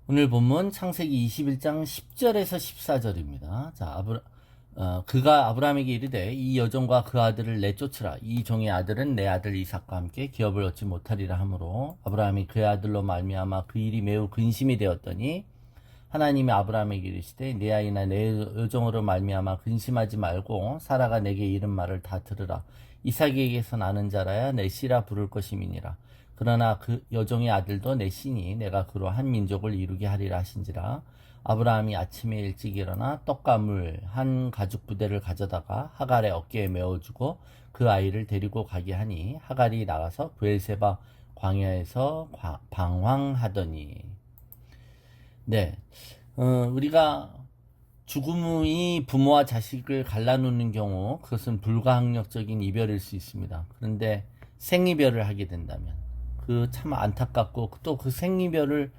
오늘 본문 창세기 21장 10절에서 14절입니다. 그가 아브라함에게 이르되 이 여종과 그 아들을 내쫓으라. 이 종의 아들은 내 아들 이삭과 함께 기업을 얻지 못하리라 하므로 아브라함이 그의 아들로 말미암아 그 일이 매우 근심이 되었더니 하나님이 아브라함에게 이르시되 내 아이나 내 여종으로 말미암아 근심하지 말고 사라가 내게 이른 말을 다 들으라. 이삭에게서 나는 자라야 내 씨라 부를 것임이니라. 그러나 그 여종의 아들도 내 씨니 내가 그로 한 민족을 이루게 하리라 하신지라. 아브라함이 아침에 일찍 일어나 떡과 물 한 가죽 부대를 가져다가 하갈의 어깨에 메어주고 그 아이를 데리고 가게 하니 하갈이 나가서 브엘세바 광야에서 방황하더니. 네, 우리가 죽음이 부모와 자식을 갈라놓는 경우 그것은 불가항력적인 이별일 수 있습니다. 그런데 생이별을 하게 된다면 그 참 안타깝고 또 그 생이별을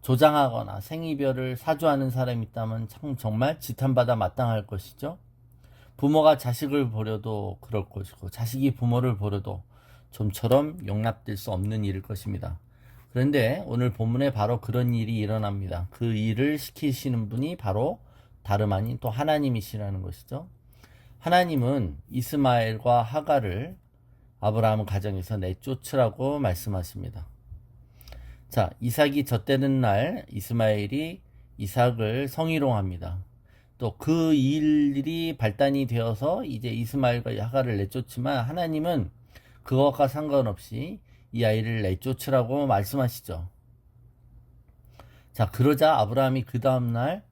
조장하거나 생이별을 사주하는 사람이 있다면 참 정말 지탄받아 마땅할 것이죠. 부모가 자식을 버려도 그럴 것이고 자식이 부모를 버려도 좀처럼 용납될 수 없는 일일 것입니다. 그런데 오늘 본문에 바로 그런 일이 일어납니다. 그 일을 시키시는 분이 바로 다름 아닌 또 하나님이시라는 것이죠. 하나님은 이스마엘과 하갈을 아브라함 가정에서 내쫓으라고 말씀하십니다. 자, 이삭이 젖되는 날 이스마엘이 이삭을 성희롱합니다. 또 그 일이 발단이 되어서 이제 이스마엘과 하갈을 내쫓지만 하나님은 그것과 상관없이 이 아이를 내쫓으라고 말씀하시죠. 자, 그러자 아브라함이 그 다음날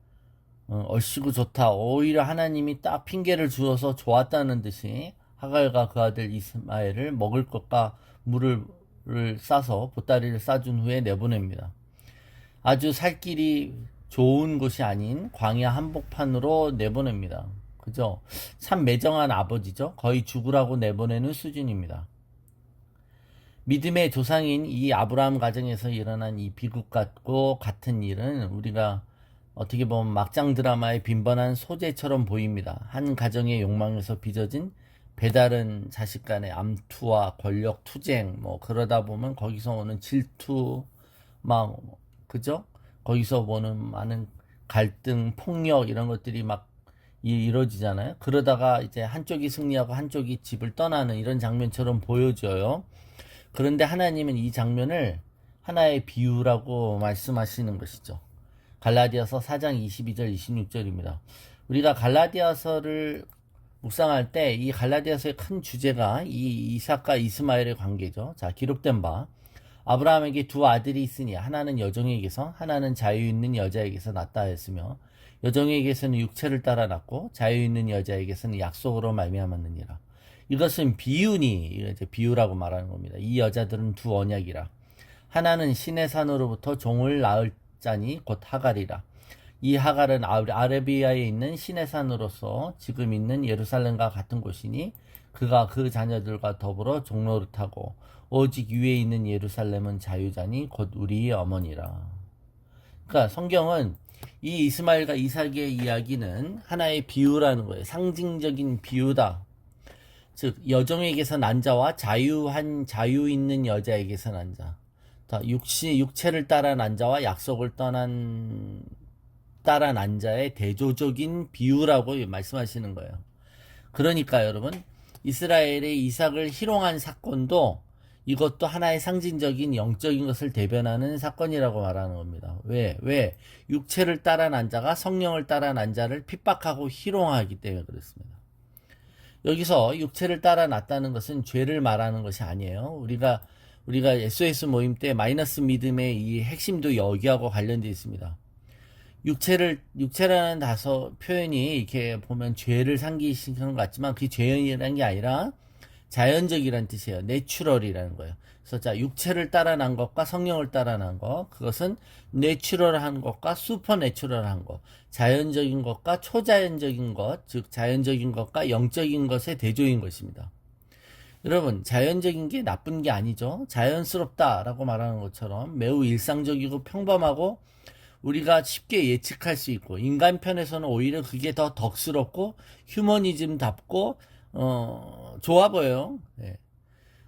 얼씨구 좋다. 오히려 하나님이 딱 핑계를 주어서 좋았다는 듯이 하갈과 그 아들 이스마엘을 먹을 것과 물을 싸서 보따리를 싸준 후에 내보냅니다. 아주 살 길이 좋은 곳이 아닌 광야 한복판으로 내보냅니다. 그죠? 참 매정한 아버지죠. 거의 죽으라고 내보내는 수준입니다. 믿음의 조상인 이 아브라함 가정에서 일어난 이 비극 같고 같은 일은 우리가 어떻게 보면 막장 드라마의 빈번한 소재처럼 보입니다. 한 가정의 욕망에서 빚어진 배다른 자식 간의 암투와 권력 투쟁, 그러다 보면 거기서 오는 질투, 그죠? 거기서 보는 많은 갈등, 폭력 이런 것들이 막 이루어지잖아요. 그러다가 이제 한쪽이 승리하고 한쪽이 집을 떠나는 이런 장면처럼 보여져요. 그런데 하나님은 이 장면을 하나의 비유라고 말씀하시는 것이죠. 갈라디아서 4장 22절 26절입니다. 우리가 갈라디아서를 묵상할 때 이 갈라디아서의 큰 주제가 이 이삭과 이스마엘의 관계죠. 자, 기록된 바 아브라함에게 두 아들이 있으니 하나는 여종에게서 하나는 자유 있는 여자에게서 낳다 했으며 여종에게서는 육체를 따라 낳고 자유 있는 여자에게서는 약속으로 말미암았느니라. 이것은 비유니 이제 비유라고 말하는 겁니다. 이 여자들은 두 언약이라. 하나는 신의 산으로부터 종을 낳을 자니 곧 하갈이라. 이 하갈은 아라비아에 있는 신의 산으로서 지금 있는 예루살렘과 같은 곳이니 그가 그 자녀들과 더불어 종노릇하고 오직 위에 있는 예루살렘은 자유자니 곧 우리의 어머니라. 그러니까 성경은 이 이스마엘과 이삭의 이야기는 하나의 비유라는 거예요. 상징적인 비유다. 즉 여종에게서 난 자와 자유 있는 여자에게서 난 자. 육체를 따라 난 자와 약속을 따라 난 자의 대조적인 비유라고 말씀하시는 거예요. 그러니까 여러분, 이스라엘의 이삭을 희롱한 사건도 이것도 하나의 상징적인 영적인 것을 대변하는 사건이라고 말하는 겁니다. 왜? 육체를 따라 난 자가 성령을 따라 난 자를 핍박하고 희롱하기 때문에 그렇습니다. 여기서 육체를 따라 났다는 것은 죄를 말하는 것이 아니에요. 우리가 SOS 모임 때 마이너스 믿음의 이 핵심도 여기하고 관련되어 있습니다. 육체라는 표현이 이렇게 보면 죄를 상기시키는 것 같지만 그게 죄라는 게 아니라 자연적이라는 뜻이에요. 내추럴이라는 거예요. 그래서 자, 육체를 따라 난 것과 성령을 따라 난 것, 그것은 내추럴한 것과 슈퍼내추럴한 것, 자연적인 것과 초자연적인 것, 즉 자연적인 것과 영적인 것의 대조인 것입니다. 여러분, 자연적인 게 나쁜 게 아니죠. 자연스럽다라고 말하는 것처럼 매우 일상적이고 평범하고 우리가 쉽게 예측할 수 있고 인간 편에서는 오히려 그게 더 덕스럽고 휴머니즘답고 좋아 보여요. 네.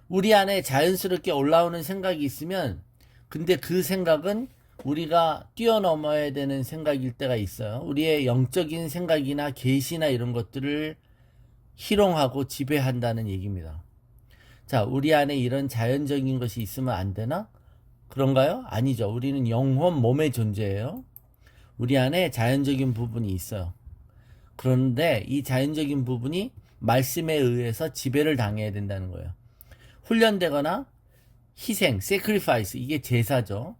우리 안에 자연스럽게 올라오는 생각이 있으면 근데 그 생각은 우리가 뛰어넘어야 되는 생각일 때가 있어요. 우리의 영적인 생각이나 계시나 이런 것들을 희롱하고 지배한다는 얘기입니다. 자, 우리 안에 이런 자연적인 것이 있으면 안 되나? 그런가요? 아니죠. 우리는 영혼 몸의 존재예요. 우리 안에 자연적인 부분이 있어요. 그런데 이 자연적인 부분이 말씀에 의해서 지배를 당해야 된다는 거예요. 훈련되거나 희생, sacrifice, 이게 제사죠.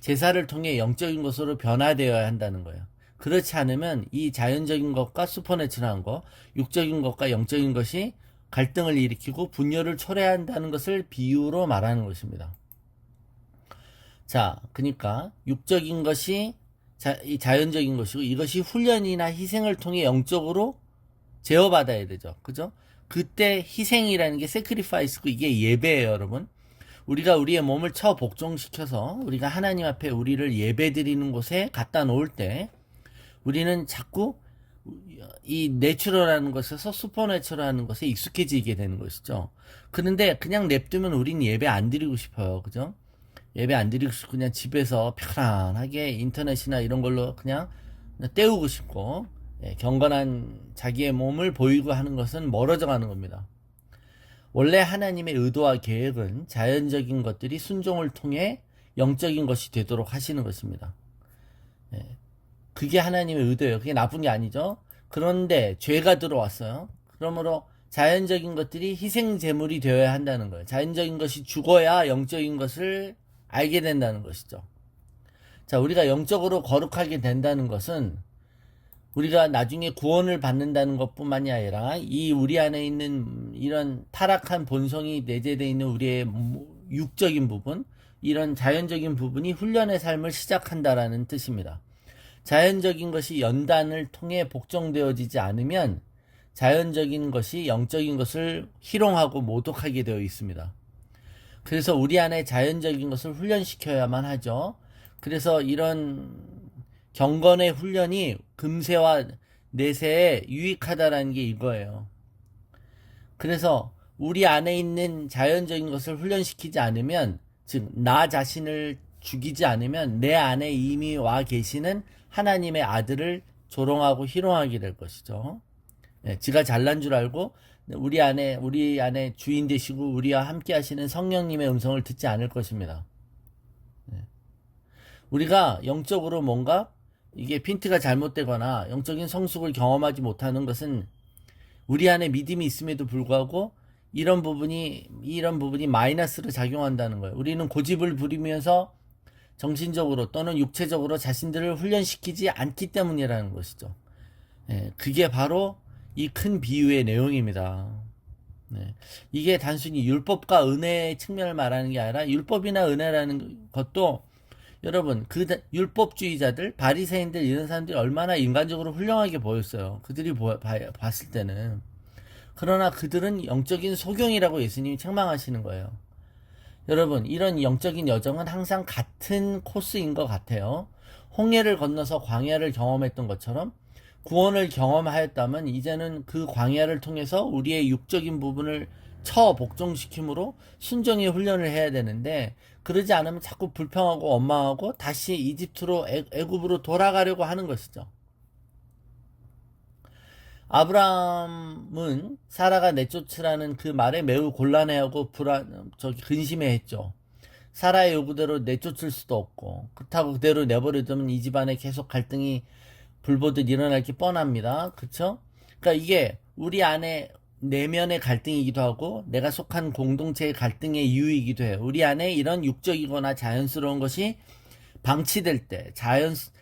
제사를 통해 영적인 것으로 변화되어야 한다는 거예요. 그렇지 않으면 이 자연적인 것과 슈퍼내추럴한 것, 육적인 것과 영적인 것이 갈등을 일으키고 분열을 초래한다는 것을 비유로 말하는 것입니다. 자, 그러니까 육적인 것이 이 자연적인 것이고 이것이 훈련이나 희생을 통해 영적으로 제어받아야 되죠. 그죠? 그때 희생이라는 게 sacrifice고 이게 예배예요, 여러분. 우리가 우리의 몸을 복종시켜서 우리가 하나님 앞에 우리를 예배드리는 곳에 갖다 놓을 때 우리는 자꾸 이 내추럴한 것에서 슈퍼내추럴한 것에 익숙해지게 되는 것이죠. 그런데 그냥 냅두면 우린 예배 안 드리고 싶어요. 그죠? 예배 안 드리고 싶고 그냥 집에서 편안하게 인터넷이나 이런 걸로 그냥 때우고 싶고 경건한 자기의 몸을 보이고 하는 것은 멀어져 가는 겁니다. 원래 하나님의 의도와 계획은 자연적인 것들이 순종을 통해 영적인 것이 되도록 하시는 것입니다. 그게 하나님의 의도예요. 그게 나쁜 게 아니죠. 그런데 죄가 들어왔어요. 그러므로 자연적인 것들이 희생 제물이 되어야 한다는 거예요. 자연적인 것이 죽어야 영적인 것을 알게 된다는 것이죠. 자, 우리가 영적으로 거룩하게 된다는 것은 우리가 나중에 구원을 받는다는 것뿐만이 아니라 이 우리 안에 있는 이런 타락한 본성이 내재되어 있는 우리의 육적인 부분, 이런 자연적인 부분이 훈련의 삶을 시작한다라는 뜻입니다. 자연적인 것이 연단을 통해 복종되어지지 않으면 자연적인 것이 영적인 것을 희롱하고 모독하게 되어 있습니다. 그래서 우리 안에 자연적인 것을 훈련시켜야만 하죠. 그래서 이런 경건의 훈련이 금세와 내세에 유익하다라는 게 이거예요. 그래서 우리 안에 있는 자연적인 것을 훈련시키지 않으면, 즉 나 자신을 죽이지 않으면 내 안에 이미 와 계시는 하나님의 아들을 조롱하고 희롱하게 될 것이죠. 지가 잘난 줄 알고 우리 안에 주인 되시고 우리와 함께 하시는 성령님의 음성을 듣지 않을 것입니다. 우리가 영적으로 뭔가 이게 핀트가 잘못되거나 영적인 성숙을 경험하지 못하는 것은 우리 안에 믿음이 있음에도 불구하고 이런 부분이 마이너스로 작용한다는 거예요. 우리는 고집을 부리면서 정신적으로 또는 육체적으로 자신들을 훈련시키지 않기 때문이라는 것이죠. 그게 바로 이 큰 비유의 내용입니다. 이게 단순히 율법과 은혜의 측면을 말하는 게 아니라 율법이나 은혜라는 것도 여러분 그 율법주의자들, 바리새인들 이런 사람들이 얼마나 인간적으로 훌륭하게 보였어요. 그들이 봤을 때는. 그러나 그들은 영적인 소경이라고 예수님이 책망하시는 거예요. 여러분 이런 영적인 여정은 항상 같은 코스인 것 같아요. 홍해를 건너서 광야를 경험했던 것처럼 구원을 경험하였다면 이제는 그 광야를 통해서 우리의 육적인 부분을 복종시킴으로 순종의 훈련을 해야 되는데 그러지 않으면 자꾸 불평하고 원망하고 다시 이집트로 애굽으로 돌아가려고 하는 것이죠. 아브라함은 사라가 내쫓으라는 그 말에 매우 곤란해하고 근심해했죠. 사라의 요구대로 내쫓을 수도 없고 그렇다고 그대로 내버려두면 이 집안에 계속 갈등이 불보듯 일어날 게 뻔합니다. 그쵸? 그러니까 이게 우리 안에 내면의 갈등이기도 하고 내가 속한 공동체의 갈등의 이유이기도 해요. 우리 안에 이런 육적이거나 자연스러운 것이 방치될 때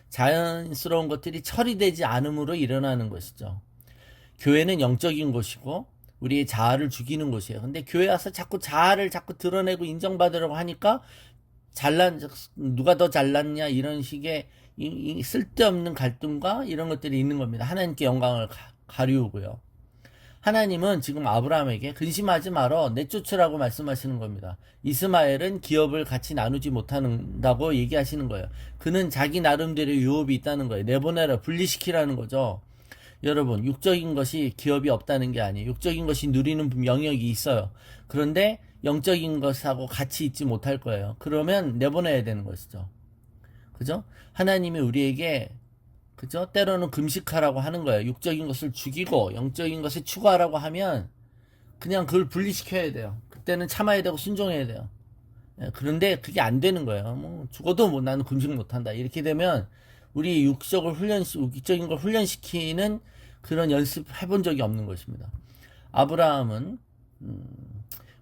자연스러운 것들이 처리되지 않음으로 일어나는 것이죠. 교회는 영적인 곳이고 우리의 자아를 죽이는 곳이에요. 근데 교회 와서 자꾸 자아를 자꾸 드러내고 인정받으려고 하니까 누가 더 잘났냐 이런 식의 쓸데없는 갈등과 이런 것들이 있는 겁니다. 하나님께 영광을 가리우고요. 하나님은 지금 아브라함에게 근심하지 말어 내쫓으라고 말씀하시는 겁니다. 이스마엘은 기업을 같이 나누지 못한다고 얘기하시는 거예요. 그는 자기 나름대로 유업이 있다는 거예요. 내보내라, 분리시키라는 거죠. 여러분 육적인 것이 기업이 없다는 게 아니에요. 육적인 것이 누리는 영역이 있어요. 그런데 영적인 것하고 같이 있지 못할 거예요. 그러면 내보내야 되는 것이죠. 그죠? 하나님이 우리에게 그죠? 때로는 금식하라고 하는 거예요. 육적인 것을 죽이고 영적인 것을 추구하라고 하면 그냥 그걸 분리시켜야 돼요. 그때는 참아야 되고 순종해야 돼요. 예, 그런데 그게 안 되는 거예요. 뭐 죽어도 뭐 나는 금식 못 한다. 이렇게 되면 우리 육적인 걸 훈련시키는 그런 연습 해본 적이 없는 것입니다. 아브라함은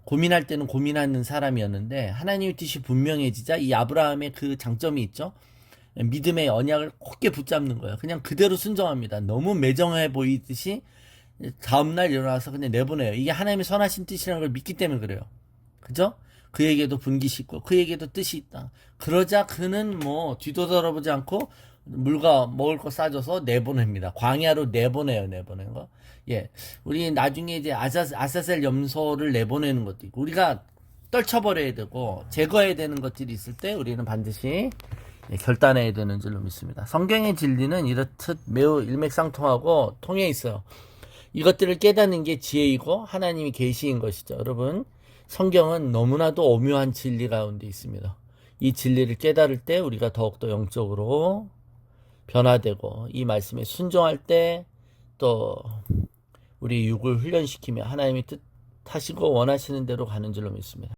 고민할 때는 고민하는 사람이었는데 하나님의 뜻이 분명해지자 이 아브라함의 그 장점이 있죠. 믿음의 언약을 굳게 붙잡는 거예요. 그냥 그대로 순종합니다. 너무 매정해 보이듯이 다음날 일어나서 그냥 내보내요. 이게 하나님의 선하신 뜻이라는 걸 믿기 때문에 그래요. 그죠? 그에게도 분깃이 있고 그에게도 뜻이 있다. 그러자 그는 뭐 뒤도 돌아보지 않고 물과 먹을 거 싸줘서 내보냅니다. 광야로 내보낸 거. 예. 우리 나중에 이제 아사셀 염소를 내보내는 것도 있고 우리가 떨쳐버려야 되고 제거해야 되는 것들이 있을 때 우리는 반드시 결단해야 되는 줄로 믿습니다. 성경의 진리는 이렇듯 매우 일맥상통하고 통해 있어요. 이것들을 깨닫는 게 지혜이고 하나님이 계시인 것이죠. 여러분, 성경은 너무나도 오묘한 진리 가운데 있습니다. 이 진리를 깨달을 때 우리가 더욱더 영적으로 변화되고 이 말씀에 순종할 때 또 우리 육을 훈련시키며 하나님이 뜻하시고 원하시는 대로 가는 줄로 믿습니다.